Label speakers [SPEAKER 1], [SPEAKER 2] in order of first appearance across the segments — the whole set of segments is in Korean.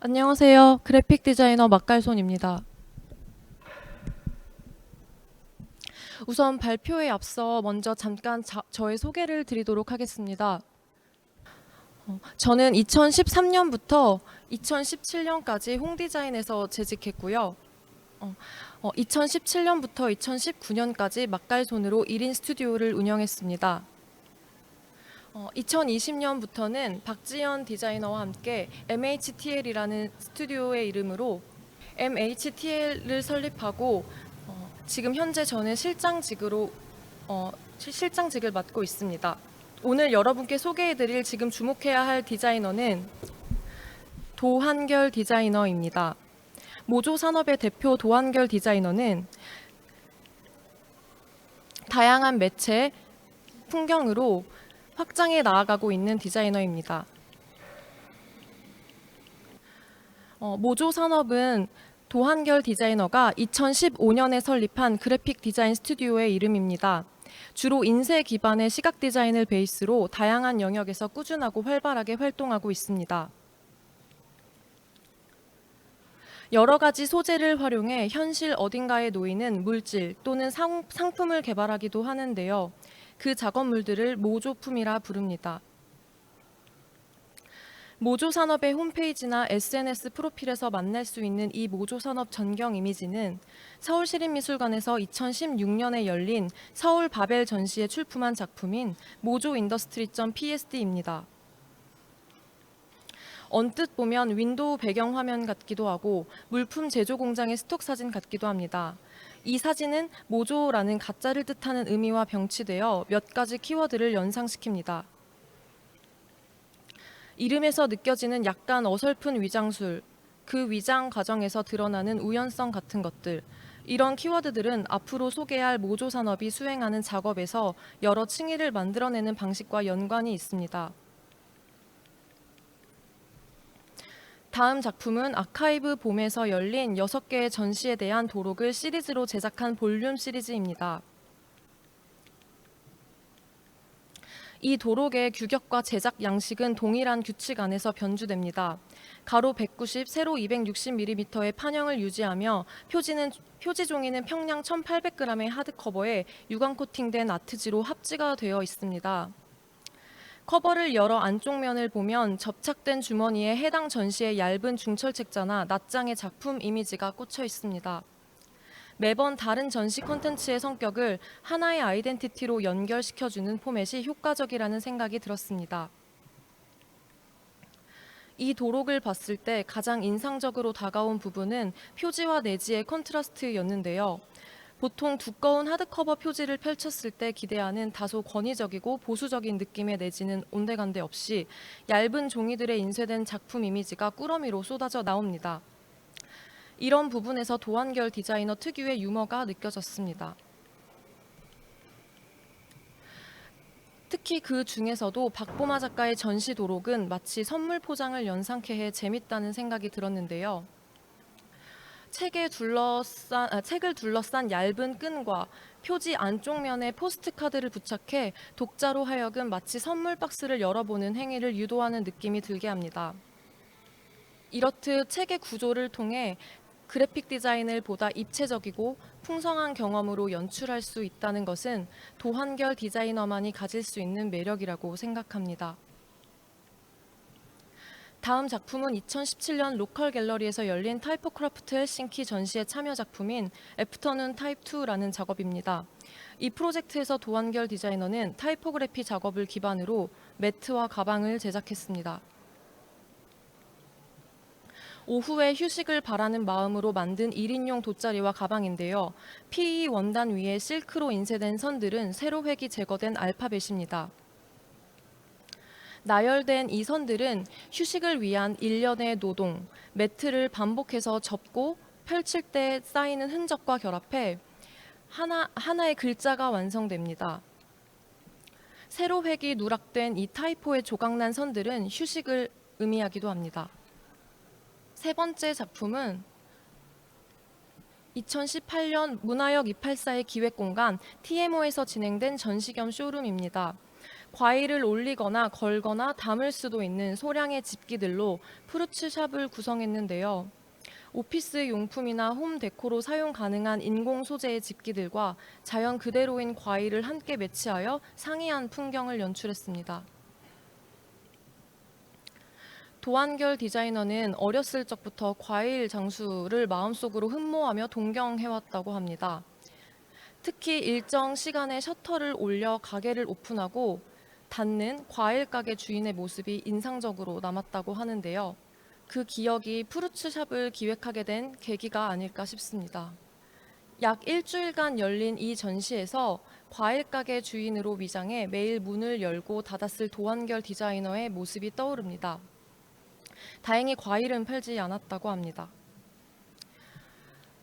[SPEAKER 1] 안녕하세요. 그래픽 디자이너 막갈손입니다. 우선 발표에 앞서 먼저 잠깐 저의 소개를 드리도록 하겠습니다. 저는 2013년부터 2017년까지 홍디자인에서 재직했고요. 2017년부터 2019년까지 막갈손으로 1인 스튜디오를 운영했습니다. 2020년부터는 박지연 디자이너와 함께 MHTL이라는 스튜디오의 이름으로 MHTL을 설립하고 지금 현재 저는 실장직을 맡고 있습니다. 오늘 여러분께 소개해드릴 지금 주목해야 할 디자이너는 도한결 디자이너입니다. 모조 산업의 대표 도한결 디자이너는 다양한 매체, 풍경으로 확장해 나아가고 있는 디자이너입니다. 모조 산업은 도한결 디자이너가 2015년에 설립한 그래픽 디자인 스튜디오의 이름입니다. 주로 인쇄 기반의 시각 디자인을 베이스로 다양한 영역에서 꾸준하고 활발하게 활동하고 있습니다. 여러 가지 소재를 활용해 현실 어딘가에 놓이는 물질 또는 상품을 개발하기도 하는데요. 그 작업물들을 모조품이라 부릅니다. 모조산업의 홈페이지나 SNS 프로필에서 만날 수 있는 이 모조산업 전경 이미지는 서울시립미술관에서 2016년에 열린 서울 바벨 전시에 출품한 작품인 mojoindustry.psd입니다. 언뜻 보면 윈도우 배경 화면 같기도 하고 물품 제조 공장의 스톡 사진 같기도 합니다. 이 사진은 모조라는 가짜를 뜻하는 의미와 병치되어 몇 가지 키워드를 연상시킵니다. 이름에서 느껴지는 약간 어설픈 위장술, 그 위장 과정에서 드러나는 우연성 같은 것들, 이런 키워드들은 앞으로 소개할 모조 산업이 수행하는 작업에서 여러 층위를 만들어내는 방식과 연관이 있습니다. 다음 작품은 아카이브 봄에서 열린 6개의 전시에 대한 도록을 시리즈로 제작한 볼륨 시리즈입니다. 이 도록의 규격과 제작 양식은 동일한 규칙 안에서 변주됩니다. 가로 190, 세로 260mm의 판형을 유지하며 표지 종이는 평량 1800g의 하드커버에 유광 코팅된 아트지로 합지가 되어 있습니다. 커버를 열어 안쪽 면을 보면 접착된 주머니에 해당 전시의 얇은 중철책자나 낱장의 작품 이미지가 꽂혀 있습니다. 매번 다른 전시 콘텐츠의 성격을 하나의 아이덴티티로 연결시켜주는 포맷이 효과적이라는 생각이 들었습니다. 이 도록을 봤을 때 가장 인상적으로 다가온 부분은 표지와 내지의 컨트라스트였는데요. 보통 두꺼운 하드커버 표지를 펼쳤을 때 기대하는 다소 권위적이고 보수적인 느낌의 내지는 온데간데 없이 얇은 종이들에 인쇄된 작품 이미지가 꾸러미로 쏟아져 나옵니다. 이런 부분에서 도한결 디자이너 특유의 유머가 느껴졌습니다. 특히 그 중에서도 박보마 작가의 전시 도록은 마치 선물 포장을 연상케 해 재밌다는 생각이 들었는데요. 책을 둘러싼 얇은 끈과 표지 안쪽 면에 포스트카드를 부착해 독자로 하여금 마치 선물 박스를 열어보는 행위를 유도하는 느낌이 들게 합니다. 이렇듯 책의 구조를 통해 그래픽 디자인을 보다 입체적이고 풍성한 경험으로 연출할 수 있다는 것은 도한결 디자이너만이 가질 수 있는 매력이라고 생각합니다. 다음 작품은 2017년 로컬 갤러리에서 열린 타이포크래프트 헬싱키 전시의 참여 작품인 애프터눈 타입 2라는 작업입니다. 이 프로젝트에서 도한결 디자이너는 타이포그래피 작업을 기반으로 매트와 가방을 제작했습니다. 오후에 휴식을 바라는 마음으로 만든 1인용 돗자리와 가방인데요. PE 원단 위에 실크로 인쇄된 선들은 세로획이 제거된 알파벳입니다. 나열된 이 선들은 휴식을 위한 일련의 노동, 매트를 반복해서 접고 펼칠 때 쌓이는 흔적과 결합해 하나의 글자가 완성됩니다. 세로획이 누락된 이 타이포의 조각난 선들은 휴식을 의미하기도 합니다. 세 번째 작품은 2018년 문화역 284의 기획공간 TMO에서 진행된 전시 겸 쇼룸입니다. 과일을 올리거나 걸거나 담을 수도 있는 소량의 집기들로 프루츠샵을 구성했는데요. 오피스 용품이나 홈 데코로 사용 가능한 인공 소재의 집기들과 자연 그대로인 과일을 함께 매치하여 상이한 풍경을 연출했습니다. 도한결 디자이너는 어렸을 적부터 과일 장수를 마음속으로 흠모하며 동경해왔다고 합니다. 특히 일정 시간에 셔터를 올려 가게를 오픈하고 닫는 과일 가게 주인의 모습이 인상적으로 남았다고 하는데요. 그 기억이 프루츠샵을 기획하게 된 계기가 아닐까 싶습니다. 약 일주일간 열린 이 전시에서 과일 가게 주인으로 위장해 매일 문을 열고 닫았을 도한결 디자이너의 모습이 떠오릅니다. 다행히 과일은 팔지 않았다고 합니다.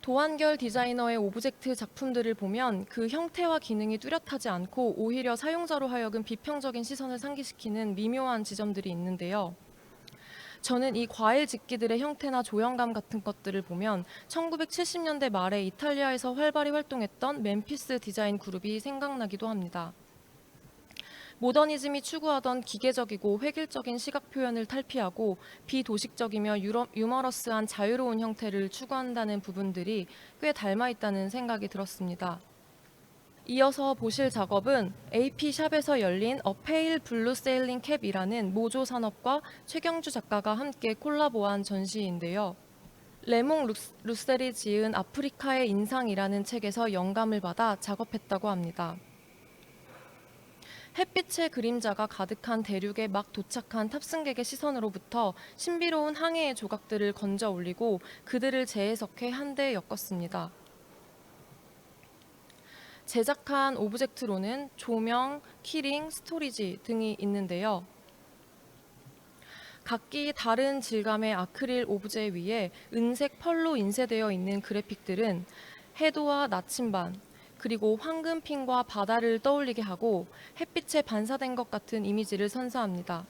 [SPEAKER 1] 도한결 디자이너의 오브젝트 작품들을 보면 그 형태와 기능이 뚜렷하지 않고 오히려 사용자로 하여금 비평적인 시선을 상기시키는 미묘한 지점들이 있는데요. 저는 이 과일 집기들의 형태나 조형감 같은 것들을 보면 1970년대 말에 이탈리아에서 활발히 활동했던 멤피스 디자인 그룹이 생각나기도 합니다. 모더니즘이 추구하던 기계적이고 획일적인 시각 표현을 탈피하고 비도식적이며 유머러스한 자유로운 형태를 추구한다는 부분들이 꽤 닮아 있다는 생각이 들었습니다. 이어서 보실 작업은 AP샵에서 열린 A Pale Blue Sailing Cap이라는 모조 산업과 최경주 작가가 함께 콜라보한 전시인데요. 레몽 루셀이 지은 아프리카의 인상이라는 책에서 영감을 받아 작업했다고 합니다. 햇빛의 그림자가 가득한 대륙에 막 도착한 탑승객의 시선으로부터 신비로운 항해의 조각들을 건져 올리고 그들을 재해석해 한데 엮었습니다. 제작한 오브젝트로는 조명, 키링, 스토리지 등이 있는데요. 각기 다른 질감의 아크릴 오브제 위에 은색 펄로 인쇄되어 있는 그래픽들은 해도와 나침반, 그리고 황금핀과 바다를 떠올리게 하고 햇빛에 반사된 것 같은 이미지를 선사합니다.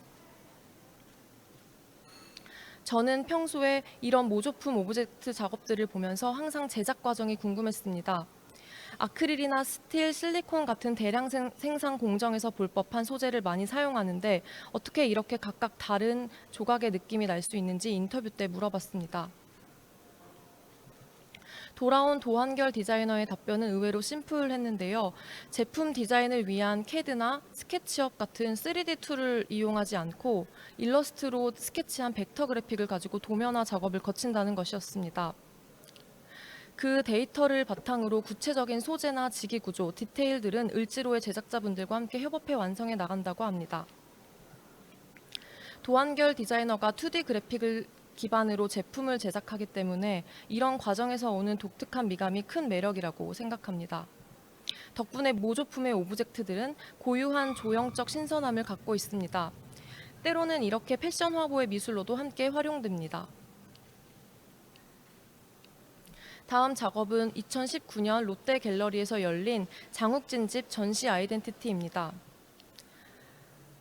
[SPEAKER 1] 저는 평소에 이런 모조품 오브젝트 작업들을 보면서 항상 제작 과정이 궁금했습니다. 아크릴이나 스틸, 실리콘 같은 대량 생산 공정에서 볼 법한 소재를 많이 사용하는데 어떻게 이렇게 각각 다른 조각의 느낌이 날 수 있는지 인터뷰 때 물어봤습니다. 돌아온 도한결 디자이너의 답변은 의외로 심플했는데요. 제품 디자인을 위한 캐드나 스케치업 같은 3D 툴을 이용하지 않고 일러스트로 스케치한 벡터 그래픽을 가지고 도면화 작업을 거친다는 것이었습니다. 그 데이터를 바탕으로 구체적인 소재나 지기 구조, 디테일들은 을지로의 제작자분들과 함께 협업해 완성해 나간다고 합니다. 도한결 디자이너가 2D 그래픽을 기반으로 제품을 제작하기 때문에 이런 과정에서 오는 독특한 미감이 큰 매력이라고 생각합니다. 덕분에 모조품의 오브젝트들은 고유한 조형적 신선함을 갖고 있습니다. 때로는 이렇게 패션 화보의 미술로도 함께 활용됩니다. 다음 작업은 2019년 롯데 갤러리에서 열린 장욱진 집 전시 아이덴티티입니다.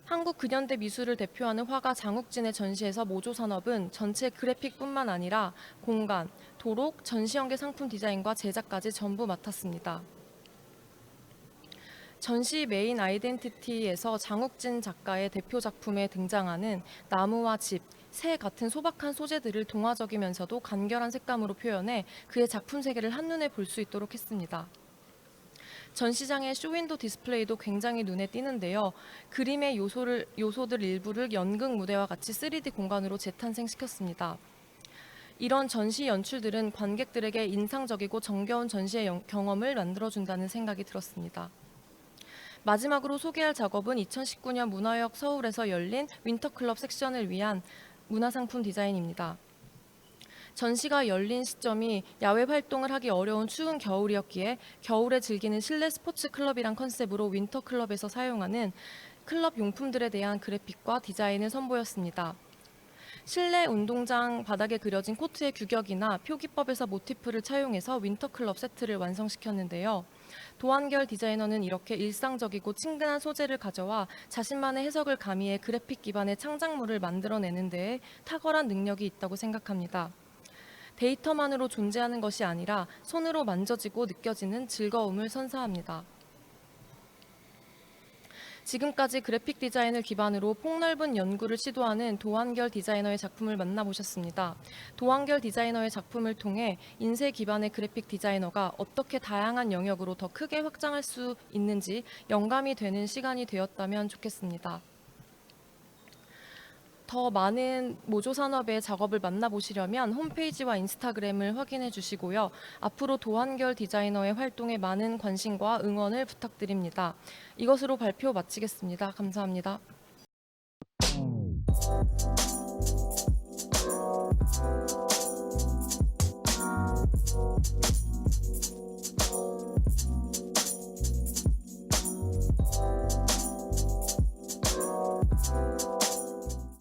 [SPEAKER 1] 한국 근현대 미술을 대표하는 화가 장욱진의 전시에서 모조 산업은 전체 그래픽뿐만 아니라 공간, 도록, 전시연계 상품 디자인과 제작까지 전부 맡았습니다. 전시 메인 아이덴티티에서 장욱진 작가의 대표 작품에 등장하는 나무와 집, 새 같은 소박한 소재들을 동화적이면서도 간결한 색감으로 표현해 그의 작품 세계를 한눈에 볼 수 있도록 했습니다. 전시장의 쇼윈도 디스플레이도 굉장히 눈에 띄는데요. 그림의 요소들 일부를 연극 무대와 같이 3D 공간으로 재탄생시켰습니다. 이런 전시 연출들은 관객들에게 인상적이고 정겨운 전시의 경험을 만들어준다는 생각이 들었습니다. 마지막으로 소개할 작업은 2019년 문화역 서울에서 열린 윈터클럽 섹션을 위한 문화상품 디자인입니다. 전시가 열린 시점이 야외 활동을 하기 어려운 추운 겨울이었기에 겨울에 즐기는 실내 스포츠 클럽이란 컨셉으로 윈터클럽에서 사용하는 클럽 용품들에 대한 그래픽과 디자인을 선보였습니다. 실내 운동장 바닥에 그려진 코트의 규격이나 표기법에서 모티프를 차용해서 윈터클럽 세트를 완성시켰는데요. 도한결 디자이너는 이렇게 일상적이고 친근한 소재를 가져와 자신만의 해석을 가미해 그래픽 기반의 창작물을 만들어내는 데에 탁월한 능력이 있다고 생각합니다. 데이터만으로 존재하는 것이 아니라 손으로 만져지고 느껴지는 즐거움을 선사합니다. 지금까지 그래픽 디자인을 기반으로 폭넓은 연구를 시도하는 도한결 디자이너의 작품을 만나보셨습니다. 도한결 디자이너의 작품을 통해 인쇄 기반의 그래픽 디자이너가 어떻게 다양한 영역으로 더 크게 확장할 수 있는지 영감이 되는 시간이 되었다면 좋겠습니다. 더 많은 모조 산업의 작업을 만나보시려면 홈페이지와 인스타그램을 확인해 주시고요. 앞으로 도한결 디자이너의 활동에 많은 관심과 응원을 부탁드립니다. 이것으로 발표 마치겠습니다. 감사합니다.